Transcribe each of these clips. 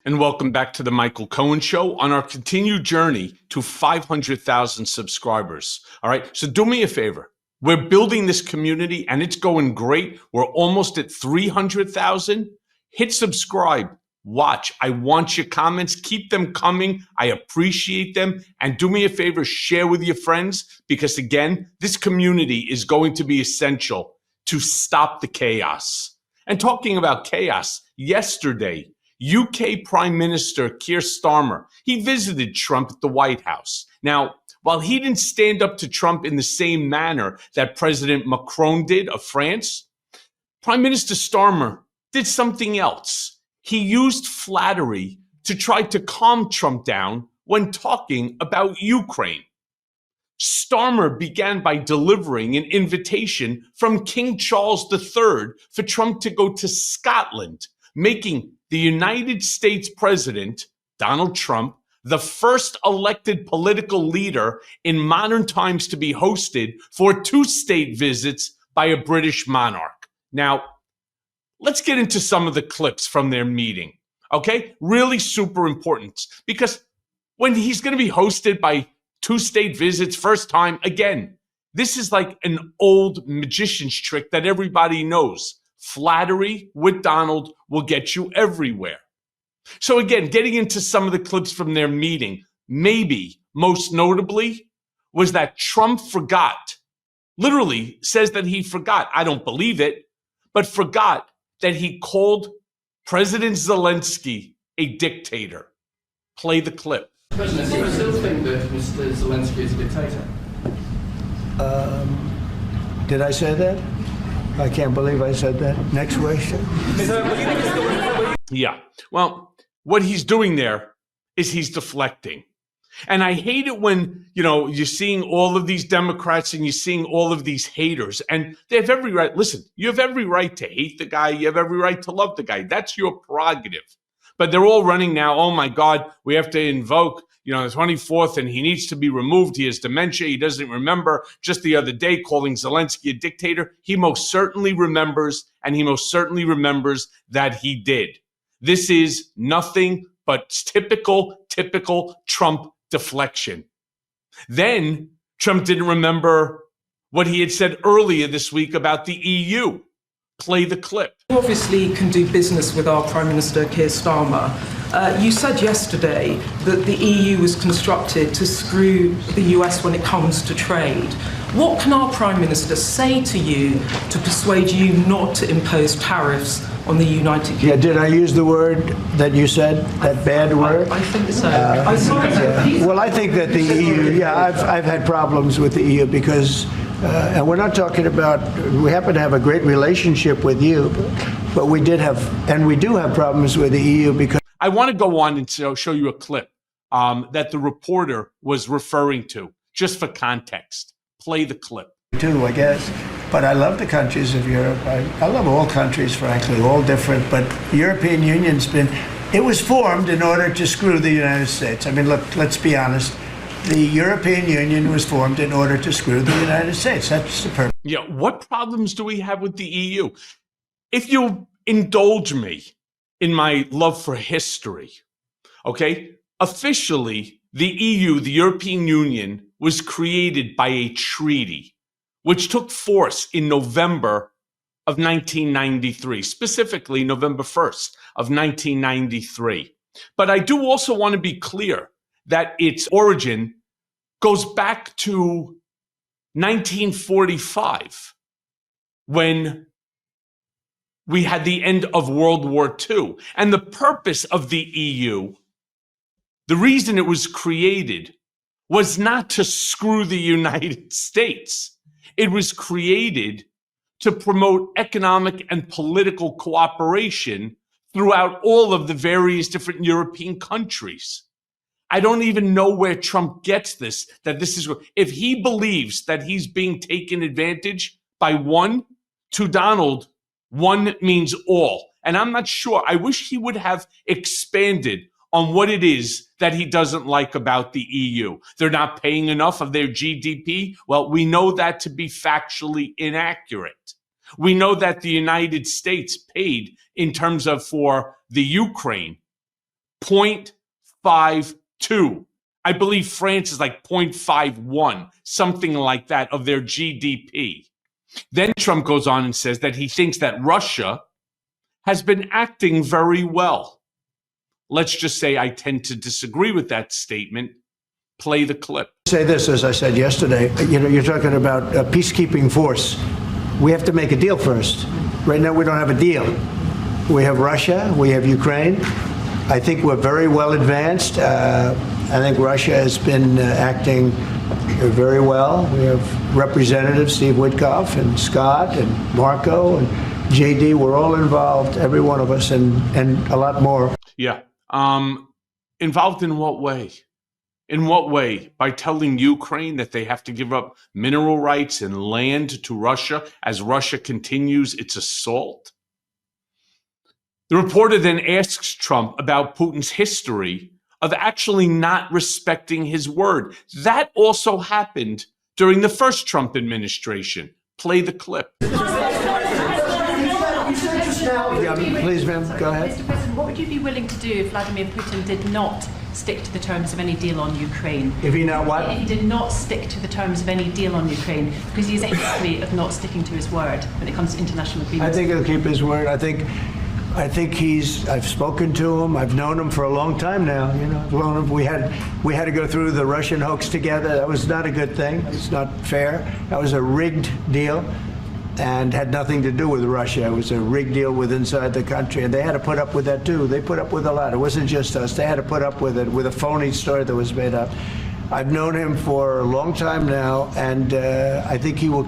And welcome back to the Michael Cohen Show on our continued journey to 500,000 subscribers. All right, so do me a favor. We're building this community and it's going great. We're almost at 300,000. Hit subscribe. Watch. I want your comments. Keep them coming. I appreciate them. And do me a favor, share with your friends, because again, this community is going to be essential to stop the chaos. And talking about chaos, yesterday, UK Prime Minister Kier Starmer, he visited Trump at the White House. Now, while he didn't stand up to Trump in the same manner that President Macron did of France, Prime Minister Starmer did something else. He used flattery to try to calm Trump down when talking about Ukraine. Starmer began by delivering an invitation from King Charles III for Trump to go to Scotland, making the United States President, Donald Trump, the first elected political leader in modern times to be hosted for 2 state visits by a British monarch. Now, let's get into some of the clips from their meeting, okay? Really super important, because when he's going to be hosted by 2 state visits, first time, again, this is like an old magician's trick that everybody knows. Flattery with Donald will get you everywhere. So again, getting into some of the clips from their meeting, maybe most notably was that Trump forgot, literally says that he forgot, I don't believe it, but forgot that he called President Zelensky a dictator. Play the clip. President, do you still think that Mr. Zelensky is a dictator? Did I say that? I can't believe I said that. Next question. Yeah. Well, what he's doing there is he's deflecting. And I hate it when, you're seeing all of these Democrats and you're seeing all of these haters, and they have every right. Listen, you have every right to hate the guy. You have every right to love the guy. That's your prerogative. But they're all running now. Oh my God, we have to invoke, the 24th, and he needs to be removed. He has dementia. He doesn't remember. Just the other day, calling Zelensky a dictator. He most certainly remembers, and he most certainly remembers that he did. This is nothing but typical Trump deflection. Then Trump didn't remember what he had said earlier this week about the EU. Play the clip. You obviously can do business with our Prime Minister Kier Starmer. You said yesterday that the EU was constructed to screw the US when it comes to trade. What can our Prime Minister say to you to persuade you not to impose tariffs on the United Kingdom? Yeah, did I use the word that you said, that bad word? I think so. Well, I think that the EU, I've had problems with the EU because, and we're not talking about, we happen to have a great relationship with you, but we do have problems with the EU because. I want to go on and show you a clip that the reporter was referring to, just for context. Play the clip. Too, I guess. But I love the countries of Europe. I love all countries, frankly, all different. But the European Union's it was formed in order to screw the United States. I mean, look, let's be honest. The European Union was formed in order to screw the United States. That's the purpose. Yeah, what problems do we have with the EU? If you indulge me in my love for history, okay? Officially, the EU, the European Union, was created by a treaty, which took force in November of 1993, specifically November 1st of 1993. But I do also want to be clear that its origin goes back to 1945, when we had the end of World War II. And the purpose of the EU, the reason it was created, was not to screw the United States. It was created to promote economic and political cooperation throughout all of the various different European countries. I don't even know where Trump gets this, that this is, if he believes that he's being taken advantage by one, to Donald, one means all. And I'm not sure. I wish he would have expanded on what it is that he doesn't like about the EU. They're not paying enough of their GDP. Well, we know that to be factually inaccurate. We know that the United States paid in terms of for the Ukraine 0.52. I believe France is like 0.51, something like that, of their GDP. Then Trump goes on and says that he thinks that Russia has been acting very well. Let's just say I tend to disagree with that statement. Play the clip. Say this, as I said yesterday, you're talking about a peacekeeping force. We have to make a deal first. Right now, we don't have a deal. We have Russia, we have Ukraine. I think we're very well advanced. I think Russia has been acting very well. We have Representatives Steve Witkoff and Scott and Marco and JD. We're all involved, every one of us, and a lot more. Yeah. Involved in what way? In what way? By telling Ukraine that they have to give up mineral rights and land to Russia as Russia continues its assault? The reporter then asks Trump about Putin's history of actually not respecting his word. That also happened during the first Trump administration. Play the clip. Please, ma'am, go ahead. Mr. President, what would you be willing to do if Vladimir Putin did not stick to the terms of any deal on Ukraine? If he not what? If he did not stick to the terms of any deal on Ukraine, because he is a history of not sticking to his word when it comes to international agreements. I think he'll keep his word. I think I've spoken to him. I've known him for a long time now. I've known him. We had to go through the Russian hoax together. That was not a good thing. It's not fair. That was a rigged deal and had nothing to do with Russia. It was a rigged deal with inside the country, and they had to put up with that too. They put up with a lot. It wasn't just us. They had to put up with it, with a phony story that was made up. I've known him for a long time now, and I think he will.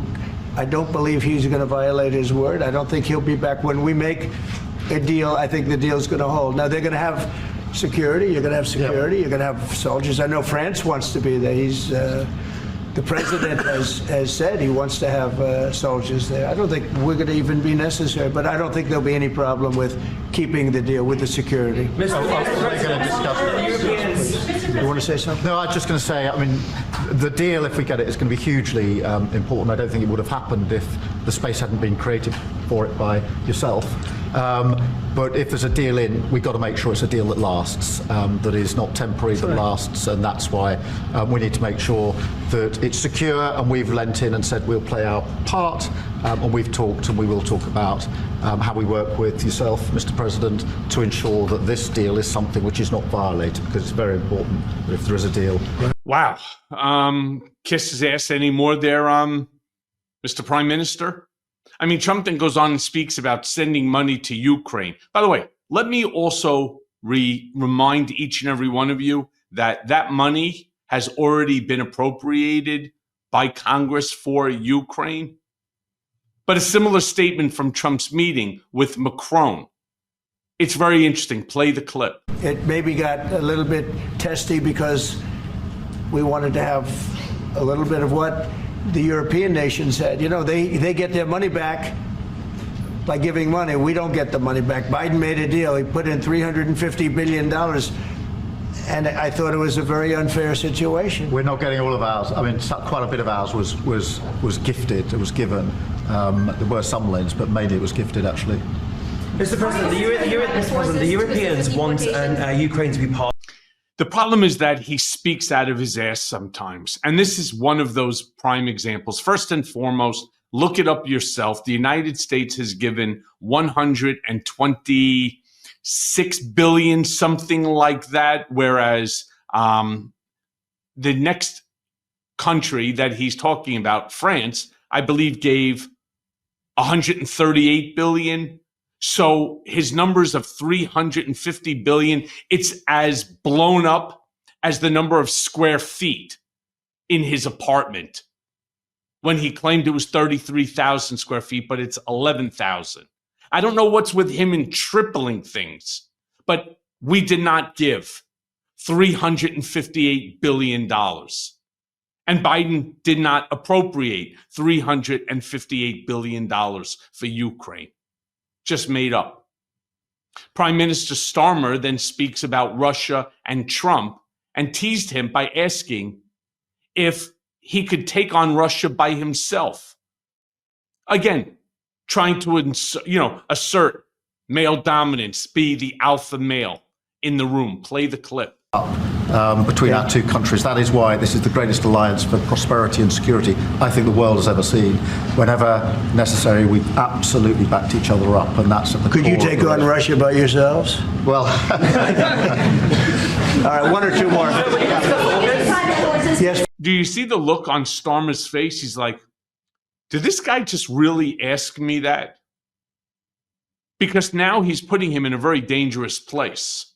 I don't believe he's going to violate his word. I don't think he'll be back when we make a deal. I think the deal is going to hold. Now they're going to have security. You're going to have security. You're going to have soldiers. I know France wants to be there. The president has said he wants to have soldiers there. I don't think we're going to even be necessary, but I don't think there'll be any problem with keeping the deal with the security. Mr. You want to say something? No, I was just going to say, I mean, the deal, if we get it, is going to be hugely important. I don't think it would have happened if the space hadn't been created for it by yourself. But if there's a deal in, we've got to make sure it's a deal that lasts, that is not temporary, but lasts, and that's why we need to make sure that it's secure, and we've lent in and said we'll play our part, and we've talked and we will talk about how we work with yourself, Mr. President, to ensure that this deal is something which is not violated, because it's very important that if there is a deal. Wow. Kiss his ass anymore there, Mr. Prime Minister? I mean, Trump then goes on and speaks about sending money to Ukraine. By the way, let me also remind each and every one of you that that money has already been appropriated by Congress for Ukraine. But a similar statement from Trump's meeting with Macron. It's very interesting. Play the clip. It maybe got a little bit testy because we wanted to have a little bit of what the European nations had. They get their money back by giving money. We don't get the money back. Biden made a deal. He put in $350 billion. And I thought it was a very unfair situation. We're not getting all of ours. I mean, quite a bit of ours was gifted. It was given. There were some lends, but mainly it was gifted, actually. Mr. President, the Europeans want Ukraine to be part. The problem is that he speaks out of his ass sometimes. And this is one of those prime examples. First and foremost, look it up yourself. The United States has given 126 billion, something like that, whereas the next country that he's talking about, France, I believe gave 138 billion. So his numbers of 350 billion, it's as blown up as the number of square feet in his apartment when he claimed it was 33,000 square feet, but it's 11,000. I don't know what's with him in tripling things, but we did not give $358 billion. And Biden did not appropriate $358 billion for Ukraine. Just made up. Prime Minister Starmer then speaks about Russia and Trump and teased him by asking if he could take on Russia by himself. Again, trying to assert male dominance, be the alpha male. in the room. Play the clip. Between our two countries. That is why this is the greatest alliance for prosperity and security I think the world has ever seen. Whenever necessary, we absolutely backed each other up, and that's at the Could core you of take the on Russia by yourselves? Well, All right, one or two more. Yes. Do you see the look on Starmer's face? He's like, did this guy just really ask me that? Because now he's putting him in a very dangerous place.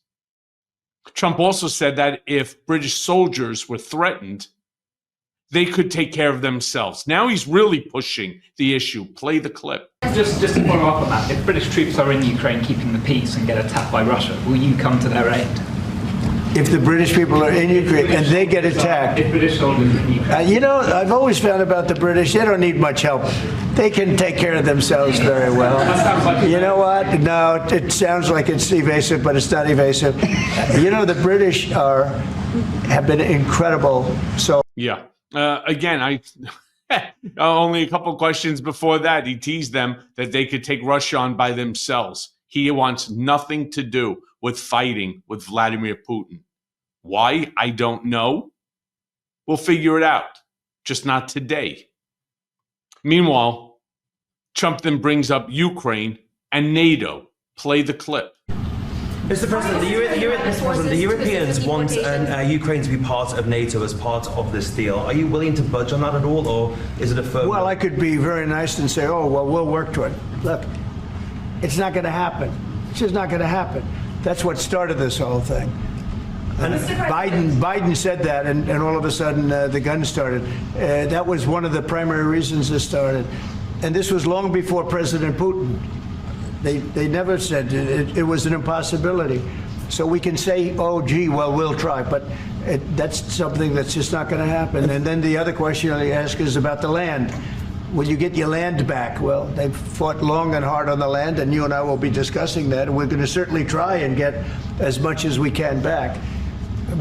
Trump also said that if British soldiers were threatened, they could take care of themselves. Now he's really pushing the issue. Play the clip. Just to follow up on that, if British troops are in Ukraine keeping the peace and get attacked by Russia, will you come to their aid? If the British people are in Ukraine and they get attacked, If British soldiers in Ukraine. I've always found about the British, they don't need much help. They can take care of themselves very well. That sounds like You know what? No, it sounds like it's evasive, but it's not evasive. The British have been incredible. So Yeah. Again, only a couple questions before that, he teased them that they could take Russia on by themselves. He wants nothing to do with fighting with Vladimir Putin. Why? I don't know. We'll figure it out. Just not today. Meanwhile, Trump then brings up Ukraine and NATO. Play the clip. Mr. President, the Europeans want Ukraine to be part of NATO as part of this deal. Are you willing to budge on that at all, or is it a firm? Well, I could be very nice and say, oh, well, we'll work to it. Look, it's not going to happen. It's just not going to happen. That's what started this whole thing. Biden said that, and all of a sudden the gun started. That was one of the primary reasons this started. And this was long before President Putin. They never said it was an impossibility. So we can say, oh, gee, well, we'll try. But that's something that's just not going to happen. And then the other question I ask is about the land. Will you get your land back? Well, they've fought long and hard on the land, and you and I will be discussing that. And we're going to certainly try and get as much as we can back.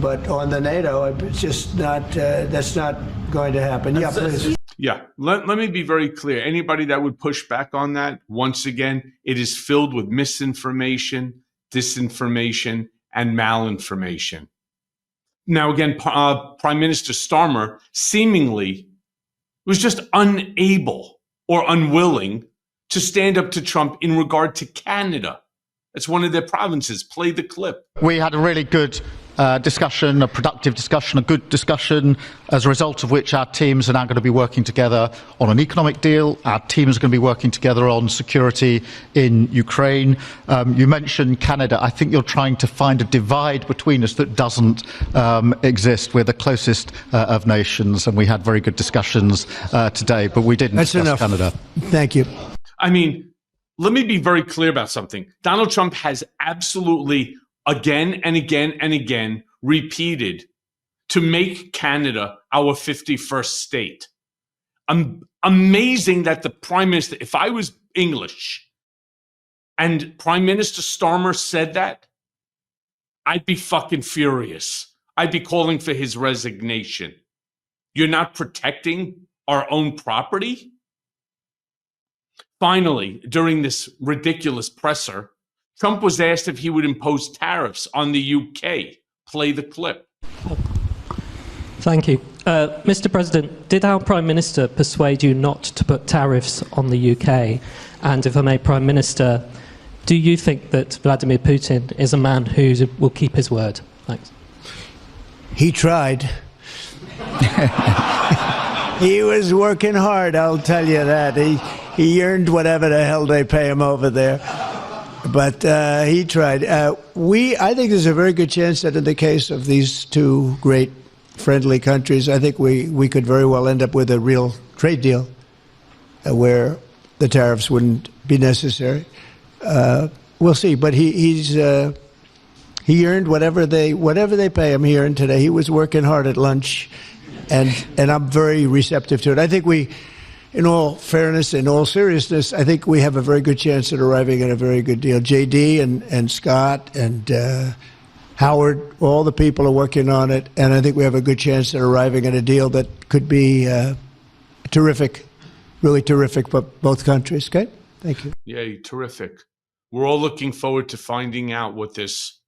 But on the NATO, it's just not, that's not going to happen. Yeah, please. Yeah, let me be very clear. Anybody that would push back on that, once again, it is filled with misinformation, disinformation, and malinformation. Now, again, Prime Minister Starmer seemingly was just unable or unwilling to stand up to Trump in regard to Canada. It's one of their provinces. Play the clip. we had a really good discussion, a productive discussion, a good discussion, as a result of which our teams are now going to be working together on an economic deal. Our teams are going to be working together on security in Ukraine. You mentioned Canada. I think you're trying to find a divide between us that doesn't exist. We're the closest of nations, and we had very good discussions today, but we didn't discuss Canada. Thank you. I mean, let me be very clear about something. Donald Trump has absolutely again and again and again repeated to make Canada our 51st state. Amazing that the Prime Minister, if I was English and Prime Minister Starmer said that, I'd be fucking furious. I'd be calling for his resignation. You're not protecting our own property? Finally, during this ridiculous presser, Trump was asked if he would impose tariffs on the UK. Play the clip. Thank you. Mr. President, did our Prime Minister persuade you not to put tariffs on the UK? And if I may, Prime Minister, do you think that Vladimir Putin is a man who will keep his word? Thanks. He tried. He was working hard, I'll tell you that. He earned whatever the hell they pay him over there. But he tried. I think there's a very good chance that in the case of these two great friendly countries, I think we could very well end up with a real trade deal where the tariffs wouldn't be necessary. We'll see. But he earned whatever they pay him. He earned today. He was working hard at lunch, and I'm very receptive to it. I think in all fairness, in all seriousness, I think we have a very good chance at arriving at a very good deal. JD and Scott and Howard, all the people are working on it, and I think we have a good chance at arriving at a deal that could be terrific, really terrific for both countries. Okay? Thank you. Yay, terrific. We're all looking forward to finding out what this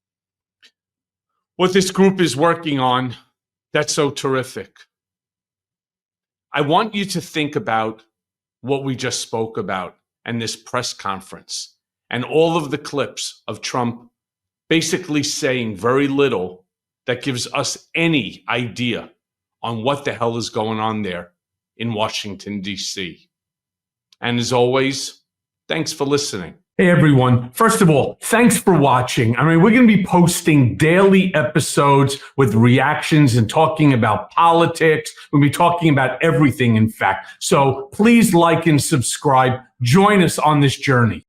what this group is working on, that's so terrific. I want you to think about what we just spoke about and this press conference and all of the clips of Trump basically saying very little that gives us any idea on what the hell is going on there in Washington, D.C. And as always, thanks for listening. Hey everyone. First of all, thanks for watching. I mean, we're going to be posting daily episodes with reactions and talking about politics. We'll be talking about everything, in fact. So please like and subscribe. Join us on this journey.